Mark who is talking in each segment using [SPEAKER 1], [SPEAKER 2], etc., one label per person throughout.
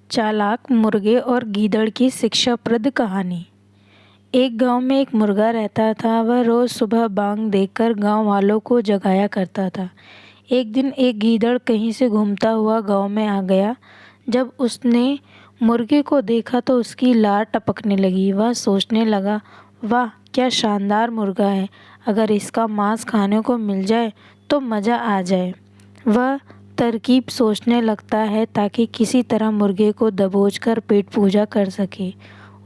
[SPEAKER 1] चालाक मुर्गे और गीदड़ की शिक्षाप्रद कहानी। एक गांव में एक मुर्गा रहता था। वह रोज सुबह बांग देकर गांव वालों को जगाया करता था। एक दिन एक गीदड़ कहीं से घूमता हुआ गांव में आ गया। जब उसने मुर्गे को देखा तो उसकी लार टपकने लगी। वह सोचने लगा, वाह क्या शानदार मुर्गा है, अगर इसका मांस खाने को मिल जाए तो मज़ा आ जाए। वह तरकीब सोचने लगता है ताकि किसी तरह मुर्गे को दबोचकर पेट पूजा कर सके।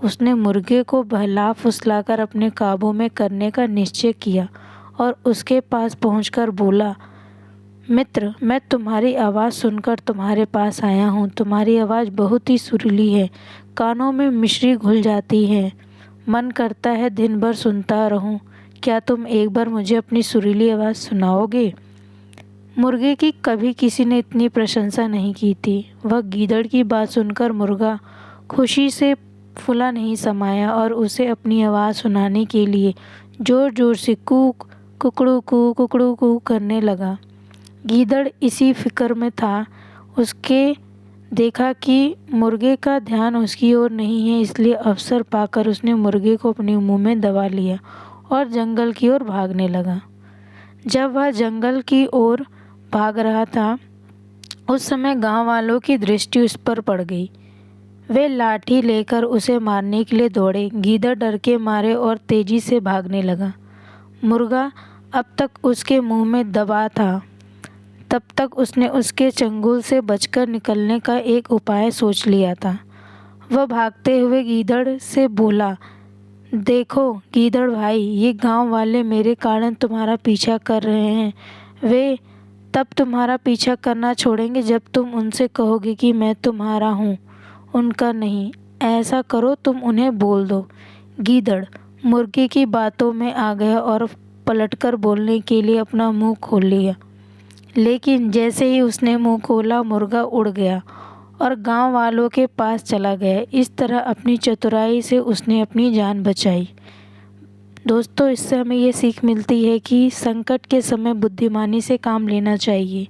[SPEAKER 1] उसने मुर्गे को बहला फुसलाकर अपने काबू में करने का निश्चय किया और उसके पास पहुंचकर बोला, मित्र, मैं तुम्हारी आवाज़ सुनकर तुम्हारे पास आया हूँ। तुम्हारी आवाज़ बहुत ही सुरीली है, कानों में मिश्री घुल जाती है, मन करता है दिन भर सुनता रहूँ। क्या तुम एक बार मुझे अपनी सुरीली आवाज़ सुनाओगे? मुर्गे की कभी किसी ने इतनी प्रशंसा नहीं की थी। वह गीदड़ की बात सुनकर मुर्गा खुशी से फूला नहीं समाया और उसे अपनी आवाज़ सुनाने के लिए ज़ोर ज़ोर से कुकड़ू कू करने लगा। गीदड़ इसी फिक्र में था। उसके देखा कि मुर्गे का ध्यान उसकी ओर नहीं है, इसलिए अवसर पाकर उसने मुर्गे को अपने मुंह में दबा लिया और जंगल की ओर भागने लगा। जब वह जंगल की ओर भाग रहा था, उस समय गांव वालों की दृष्टि उस पर पड़ गई। वे लाठी लेकर उसे मारने के लिए दौड़े। गीदड़ डर के मारे और तेजी से भागने लगा। मुर्गा अब तक उसके मुंह में दबा था। तब तक उसने उसके चंगुल से बचकर निकलने का एक उपाय सोच लिया था। वह भागते हुए गीदड़ से बोला, देखो गीदड़ भाई, ये गांव वाले मेरे कारण तुम्हारा पीछा कर रहे हैं। वे तब तुम्हारा पीछा करना छोड़ेंगे जब तुम उनसे कहोगे कि मैं तुम्हारा हूँ, उनका नहीं। ऐसा करो, तुम उन्हें बोल दो। गीदड़ मुर्गे की बातों में आ गया और पलटकर बोलने के लिए अपना मुंह खोल लिया। लेकिन जैसे ही उसने मुंह खोला, मुर्गा उड़ गया और गांव वालों के पास चला गया। इस तरह अपनी चतुराई से उसने अपनी जान बचाई। दोस्तों, इससे हमें ये सीख मिलती है कि संकट के समय बुद्धिमानी से काम लेना चाहिए।